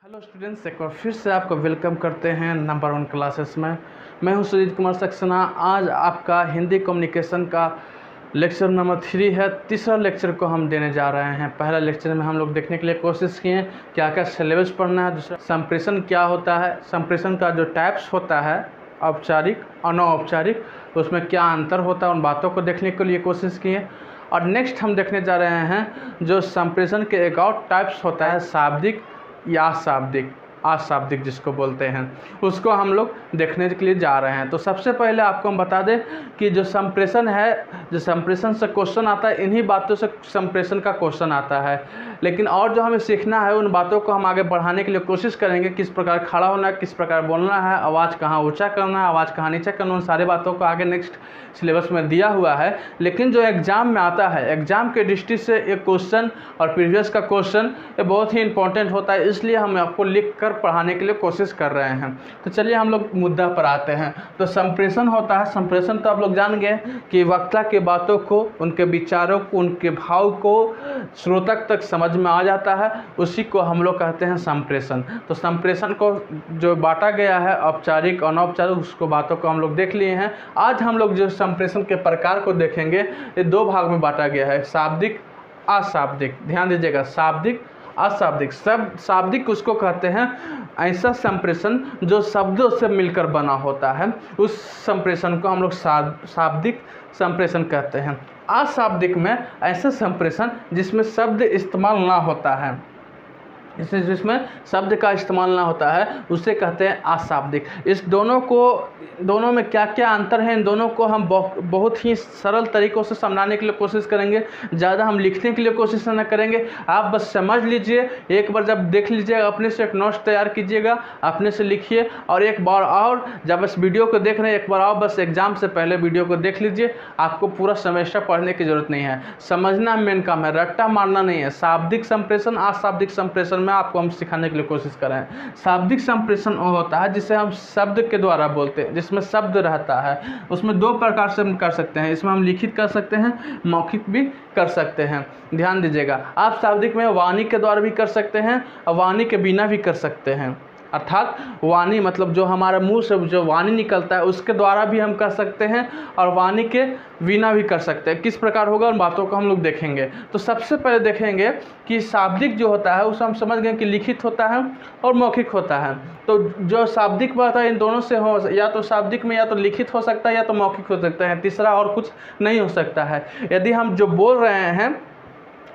Hello students, एक बार फिर से आपको वेलकम करते हैं नंबर 1 क्लासेस में। मैं हूं सुजीत कुमार सक्सेना। आज आपका हिंदी कम्युनिकेशन का लेक्चर नंबर 3 है। तीसरा लेक्चर को हम देने जा रहे हैं। पहला लेक्चर में हम लोग देखने के लिए कोशिश किए क्या क्या सिलेबस पढ़ना है। दूसरा, संप्रेषण क्या होता है, संप्रेषण का जो टाइप्स होता है औपचारिक अनौपचारिक, उसमें क्या अंतर होता है, उन बातों को देखने के लिए कोशिश किए। और नेक्स्ट हम देखने जा रहे हैं जो संप्रेषण के एक और टाइप्स होता है शाब्दिक या अशाब्दिक, अशाब्दिक जिसको बोलते हैं, उसको हम लोग देखने के लिए जा रहे हैं। तो सबसे पहले आपको हम बता दें कि जो संप्रेषण है, जो संप्रेषण से क्वेश्चन आता है, इन्हीं बातों से संप्रेषण का क्वेश्चन आता है। लेकिन और जो हमें सीखना है, उन बातों को हम आगे बढ़ाने के लिए कोशिश करेंगे। किस प्रकार खड़ा होना है, किस प्रकार बोलना है, आवाज़ कहाँ ऊँचा करना है, आवाज़ कहाँ नीचा करना है, उन सारी बातों को आगे नेक्स्ट सिलेबस में दिया हुआ है। लेकिन जो एग्ज़ाम में आता है, एग्ज़ाम के दृष्टि से एक क्वेश्चन और प्रीवियस का क्वेश्चन ये बहुत ही इंपॉर्टेंट होता है, इसलिए हम आपको लिख कर पढ़ाने के लिए कोशिश कर रहे हैं। तो चलिए हम लोग मुद्दा पर आते हैं। तो संप्रेषण होता है, संप्रेषण तो आप लोग जान गए कि वक्ता के बातों को, उनके विचारों को, उनके भाव को श्रोतक तक समझ में आ जाता है, उसी को हम लोग कहते हैं संप्रेषण। तो संप्रेषण को जो बांटा गया है औपचारिक अनौपचारिक, उसको बातों को हम लोग देख लिए हैं। आज हम लोग जो संप्रेषण के प्रकार को देखेंगे, ये 2 भाग में बांटा गया है, शाब्दिक अशाब्दिक। ध्यान दीजिएगा, शाब्दिक अशाब्दिक। शाब्दिक उसको कहते हैं ऐसा संप्रेषण जो शब्दों से मिलकर बना होता है, उस संप्रेषण को हम लोग शाब्दिक संप्रेषण कहते हैं। अशाब्दिक में ऐसा संप्रेषण जिसमें शब्द इस्तेमाल ना होता है, जिसमें शब्द का इस्तेमाल ना होता है, उसे कहते हैं अशाब्दिक। इस दोनों में क्या क्या अंतर है, इन दोनों को हम बहुत ही सरल तरीक़ों से समझाने के लिए कोशिश करेंगे। ज़्यादा हम लिखने के लिए कोशिश ना करेंगे, आप बस समझ लीजिए। एक बार जब देख लीजिएगा, अपने से एक नोट्स तैयार कीजिएगा, अपने से लिखिए। और एक बार और जब इस वीडियो को देख रहे हैं, एक बार और बस एग्ज़ाम से पहले वीडियो को देख लीजिए। आपको पूरा सेमेस्टर पढ़ने की ज़रूरत नहीं है, समझना मेन काम है, रट्टा मारना नहीं है। शाब्दिक संप्रेषण अशाब्दिक संप्रेषण में आपको हम सिखाने के लिए कोशिश कर रहे हैं। शाब्दिक संप्रेषण वो होता है जिसे हम शब्द के द्वारा बोलते हैं, जिसमें शब्द रहता है। उसमें 2 प्रकार से हम कर सकते हैं, इसमें हम लिखित कर सकते हैं, मौखिक भी कर सकते हैं। ध्यान दीजिएगा, आप शाब्दिक में वाणी के द्वारा भी कर सकते हैं और वाणी के बिना भी कर सकते हैं। अर्थात वाणी मतलब जो हमारे मुंह से जो वाणी निकलता है, उसके द्वारा भी हम कर सकते हैं और वाणी के बिना भी कर सकते हैं। किस प्रकार होगा, उन बातों को हम लोग देखेंगे। तो सबसे पहले देखेंगे कि शाब्दिक जो होता है उसे हम समझ गए कि लिखित होता है और मौखिक होता है। तो जो शाब्दिक बात है, इन दोनों से हो, या तो शाब्दिक में या तो लिखित हो सकता है या तो मौखिक हो सकता है, तीसरा और कुछ नहीं हो सकता है। यदि हम जो बोल रहे हैं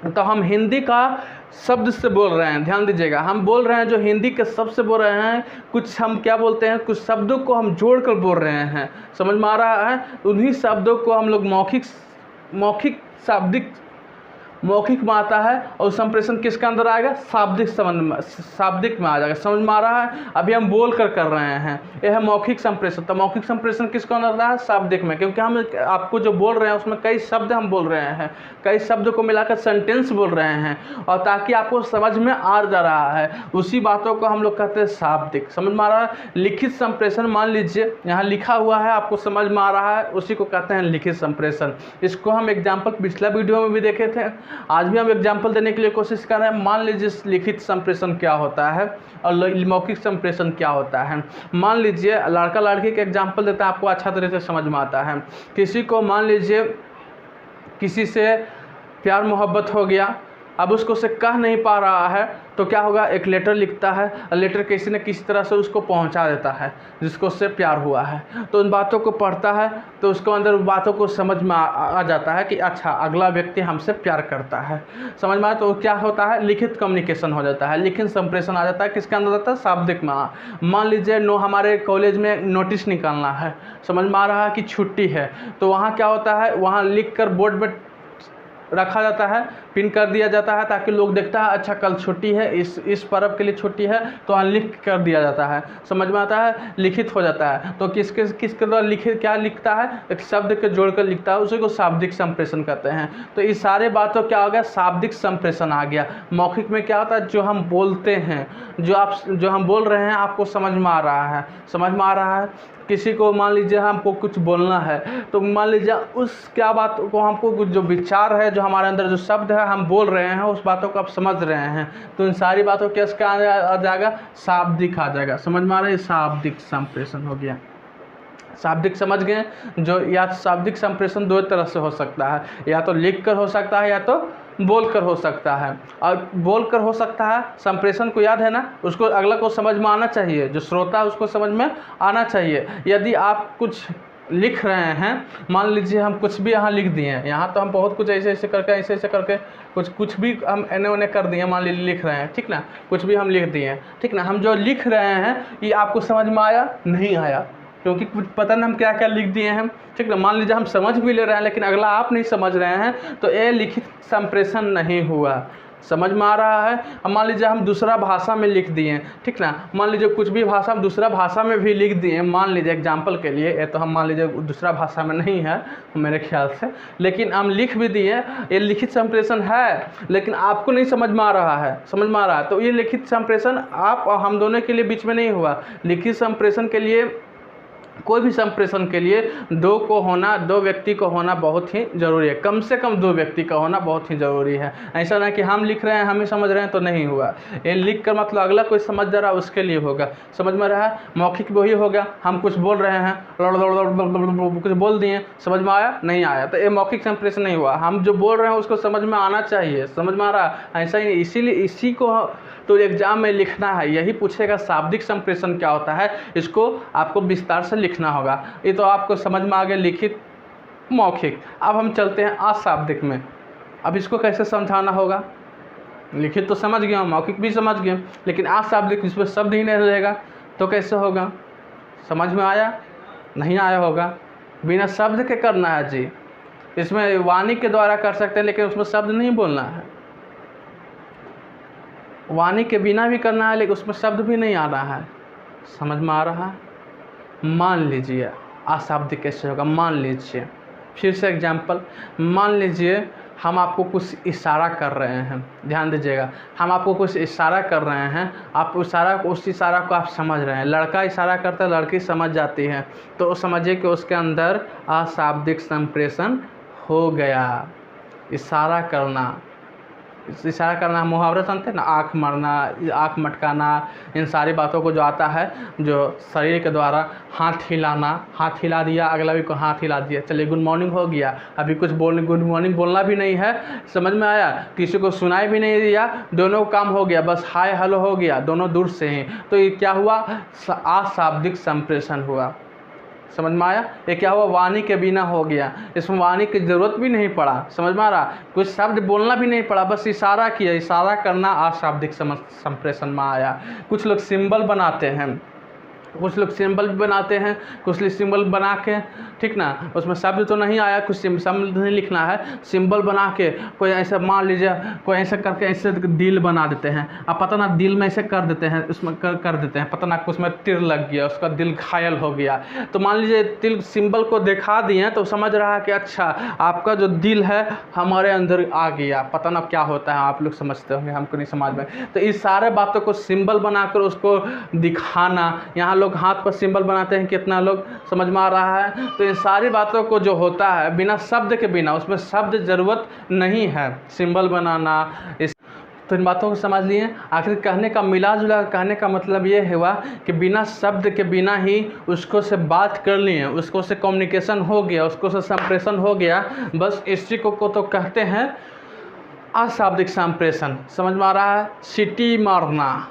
तो हम हिंदी का शब्द से बोल रहे हैं। ध्यान दीजिएगा, हम बोल रहे हैं जो हिंदी के शब्द से बोल रहे हैं, कुछ हम क्या बोलते हैं, कुछ शब्दों को हम जोड़कर बोल रहे हैं। समझ में आ रहा है? उन्हीं शब्दों को हम लोग मौखिक मौखिक में आता है। और संप्रेषण किसके अंदर आएगा, शाब्दिक में आ जाएगा। समझ में आ रहा है? अभी हम बोल कर रहे हैं, यह है मौखिक संप्रेषण। तो मौखिक संप्रेषण किसको अंदर रहा है, शाब्दिक में, क्योंकि हम आपको जो बोल रहे हैं उसमें कई शब्द हम बोल रहे हैं, कई शब्द को मिलाकर सेंटेंस बोल रहे हैं, और ताकि आपको समझ में आ जा रहा है, उसी बातों को हम लोग कहते हैं शाब्दिक। समझ में आ रहा है? लिखित संप्रेषण, मान लीजिए यहाँ लिखा हुआ है, आपको समझ में आ रहा है, उसी को कहते हैं लिखित संप्रेषण। इसको हम एग्जाम्पल पिछला वीडियो में भी देखे थे, आज भी हम एग्जाम्पल देने के लिए कोशिश कर रहे हैं। मान लीजिए लिखित संप्रेषण क्या होता है और मौखिक संप्रेषण क्या होता है। मान लीजिए लड़का लड़की के एग्जाम्पल देता है, आपको अच्छा तरीके से समझ में आता है। किसी को मान लीजिए किसी से प्यार मोहब्बत हो गया, अब उसको से कह नहीं पा रहा है, तो क्या होगा, एक लेटर लिखता है और लेटर किसी न किसी तरह से उसको पहुंचा देता है जिसको उससे प्यार हुआ है। तो उन बातों को पढ़ता है तो उसको अंदर बातों को समझ में आ जाता है कि अच्छा अगला व्यक्ति हमसे प्यार करता है। समझ में आया? तो क्या होता है, लिखित कम्युनिकेशन हो जाता है, लिखित संप्रेषण आ जाता है। किसके अंदर जाता है, शाब्दिक में। मान लीजिए हमारे कॉलेज में नोटिस निकालना है, समझ में आ रहा है कि छुट्टी है, तो वहाँ क्या होता है, वहाँ लिख कर बोर्ड में रखा जाता है, पिन कर दिया जाता है, ताकि लोग देखता है अच्छा कल छुट्टी है, इस पर्व के लिए छुट्टी है, तो वहाँ लिख कर दिया जाता है। समझ में आता है? लिखित हो जाता है। तो किसके द्वारा लिखित क्या लिखता है, एक शब्द के जोड़कर लिखता है, उसी को शाब्दिक संप्रेषण कहते हैं। तो इस सारे बातों क्या हो गया, शाब्दिक संप्रेषण आ गया। मौखिक में क्या होता है, जो हम बोलते हैं, जो हम बोल रहे हैं, आपको समझ में आ रहा है, समझ में आ रहा है किसी को मान लीजिए हमको कुछ बोलना है, तो मान लीजिए उस क्या बात को हमको कुछ जो विचार है, जो हमारे अंदर जो शब्द है हम बोल रहे हैं, उस बातों को आप समझ रहे हैं, तो इन सारी बातों के इसका आ जाएगा शाब्दिक आ जाएगा। समझ में आ रहा है, शाब्दिक संप्रेषण हो गया। शाब्दिक समझ गए, जो या शाब्दिक संप्रेषण दो तरह से हो सकता है, या तो लिख कर हो सकता है या तो बोल कर हो सकता है। और बोल कर हो सकता है, संप्रेषण को याद है ना, उसको अगला को समझ में आना चाहिए, जो श्रोता है उसको समझ में आना चाहिए। यदि आप कुछ लिख रहे हैं, मान लीजिए हम कुछ भी यहाँ लिख दिए हैं, यहाँ तो हम बहुत कुछ ऐसे ऐसे करके कुछ भी हम एने ओने कर दिए, मान लीजिए लिख रहे हैं, ठीक ना, कुछ भी हम लिख दिए हैं, ठीक ना। हम जो लिख रहे हैं ये आपको समझ में आया नहीं आया, क्योंकि कुछ पता नहीं हम क्या क्या लिख दिए हैं, ठीक ना। मान लीजिए हम समझ भी ले रहे हैं लेकिन अगला आप नहीं समझ रहे हैं, तो ये लिखित संप्रेषण नहीं हुआ। समझ में आ रहा है। अब मान लीजिए हम दूसरा भाषा में लिख दिए, ठीक ना, मान लीजिए कुछ भी भाषा हम दूसरा भाषा में भी लिख दिए, मान लीजिए एग्जाम्पल के लिए, ये तो हम मान लीजिए दूसरा भाषा में नहीं है मेरे ख्याल से, लेकिन हम लिख भी दिए, ये लिखित संप्रेषण है, लेकिन आपको नहीं समझ में आ रहा है, समझ में आ रहा है, तो ये लिखित संप्रेषण आप और हम दोनों के लिए बीच में नहीं हुआ। लिखित संप्रेषण के लिए, कोई भी संप्रेषण के लिए दो व्यक्ति को होना बहुत ही ज़रूरी है, कम से कम 2 व्यक्ति का होना बहुत ही ज़रूरी है। ऐसा ना कि हम लिख रहे हैं हम ही समझ रहे हैं तो नहीं हुआ। ये लिख कर मतलब अगला कोई समझ जा रहा है उसके लिए होगा। समझ में रहा है। मौखिक वही हो गया, हम कुछ बोल रहे हैं, कुछ बोल दिए, समझ में आया नहीं आया, तो ये मौखिक संप्रेषण नहीं हुआ। हम जो बोल रहे हैं उसको समझ में आना चाहिए, समझ में आ रहा है। ऐसा ही इसीलिए इसी को तो एग्जाम में लिखना है, यही पूछेगा शाब्दिक संप्रेषण क्या होता है, इसको आपको विस्तार से लिखना होगा। ये तो आपको समझ में आ गया लिखित मौखिक। अब हम चलते हैं अशाब्दिक में। अब इसको कैसे समझाना होगा, लिखित तो समझ गया, मौखिक भी समझ गए, लेकिन अशाब्दिक इसमें शब्द ही नहीं रहेगा तो कैसे होगा। समझ में आया नहीं आया होगा। बिना शब्द के करना है जी, इसमें वाणी के द्वारा कर सकते हैं लेकिन उसमें शब्द नहीं बोलना है। वाणी के बिना भी करना है लेकिन उसमें शब्द भी नहीं आ रहा है। समझ में आ रहा है। मान लीजिए अशाब्दिक कैसे होगा, मान लीजिए फिर से एग्जाम्पल, मान लीजिए हम आपको कुछ इशारा कर रहे हैं, ध्यान दीजिएगा, हम आपको कुछ इशारा कर रहे हैं, आप उस इशारा को आप समझ रहे हैं। लड़का इशारा करता है, लड़की समझ जाती है, तो समझिए कि उसके अंदर अशाब्दिक संप्रेषण हो गया। इशारा करना मुहावरा जानते हैं ना, आँख मारना, आँख मटकाना, इन सारी बातों को जो आता है, जो शरीर के द्वारा हाथ हिलाना, हाथ हिला दिया, अगला भी को हाथ हिला दिया, चलिए गुड मॉर्निंग हो गया। अभी कुछ गुड मॉर्निंग बोलना भी नहीं है, समझ में आया, किसी को सुनाई भी नहीं दिया, दोनों काम हो गया, बस हाय हेलो हो गया, दोनों दूर से ही। तो ये क्या हुआ, अशाब्दिक संप्रेषण हुआ। समझ में आया। ये क्या हुआ, वाणी के बिना हो गया, इसमें वाणी की ज़रूरत भी नहीं पड़ा। समझ में आ रहा, कुछ शब्द बोलना भी नहीं पड़ा, बस इशारा किया। इशारा करना अशाब्दिक संप्रेषण में आया। कुछ लोग सिंबल बनाते हैं, कुछ लोग सिंबल भी बनाते हैं, कुछ लोग सिंबल बना के, ठीक ना, उसमें शब्द तो नहीं आया, कुछ शब्द नहीं लिखना है, सिंबल बना के कोई ऐसा, मान लीजिए कोई ऐसा करके ऐसे दिल बना देते हैं, अब पता ना दिल में ऐसे कर देते हैं, उसमें कर देते हैं, पता ना उसमें तीर लग गया, उसका दिल घायल हो गया। तो मान लीजिए दिल सिंबल को दिखा दिए तो समझ रहा है कि अच्छा आपका जो दिल है हमारे अंदर आ गया, पता ना क्या होता है, आप लोग समझते होंगे, हमको नहीं समझ में। तो इस सारे बातों को सिंबल बनाकर उसको दिखाना, यहाँ लोग हाथ पर सिंबल बनाते हैं, कितना लोग समझ में आ रहा है। तो इन सारी बातों को जो होता है बिना शब्द के, बिना उसमें शब्द ज़रूरत नहीं है, सिंबल बनाना, इस तो इन बातों को समझ लिए। आखिर कहने का मिला जुला कहने का मतलब ये हुआ कि बिना शब्द के, बिना ही उसको से बात कर लिए, उसको से कम्युनिकेशन हो गया, उसको से संप्रेषण हो गया, बस इसी को तो कहते हैं अशाब्दिक संप्रेषण। समझ में आ रहा है। सीटी मारना,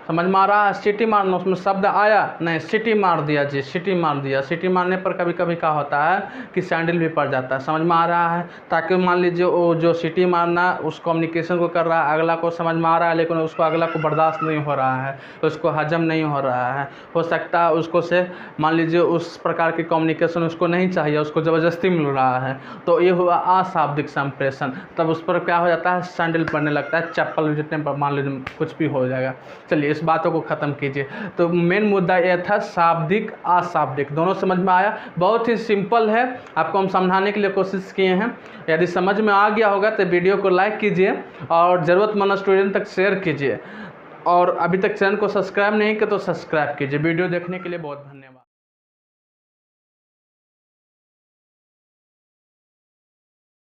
समझ में आ रहा है, सीटी मारना, उसमें शब्द आया नहीं, सीटी मार दिया जी, सीटी मार दिया। सीटी मारने पर कभी कभी क्या होता है कि सैंडल भी पड़ जाता है। समझ में आ रहा है। ताकि मान लीजिए वो जो सीटी मारना उस कम्युनिकेशन को कर रहा है, अगला को समझ में आ रहा है लेकिन उसको अगला को बर्दाश्त नहीं हो रहा है, उसको हजम नहीं हो रहा है। हो सकता है उसको से मान लीजिए उस प्रकार की कम्युनिकेशन उसको नहीं चाहिए, उसको ज़बरदस्ती मिल रहा है, तो ये हुआ अशाब्दिक संप्रेषण। तब उस पर क्या हो जाता है, सैंडल पड़ने लगता है, चप्पल जितने पर मान लीजिए कुछ भी हो जाएगा। चलिए इस बातों को ख़त्म कीजिए। तो मेन मुद्दा यह था शाब्दिक अशाब्दिक, दोनों समझ में आया। बहुत ही सिंपल है, आपको हम समझाने के लिए कोशिश किए हैं। यदि समझ में आ गया होगा तो वीडियो को लाइक कीजिए और ज़रूरतमंद स्टूडेंट तक शेयर कीजिए, और अभी तक चैनल को सब्सक्राइब नहीं किया तो सब्सक्राइब कीजिए। वीडियो देखने के लिए बहुत धन्यवाद।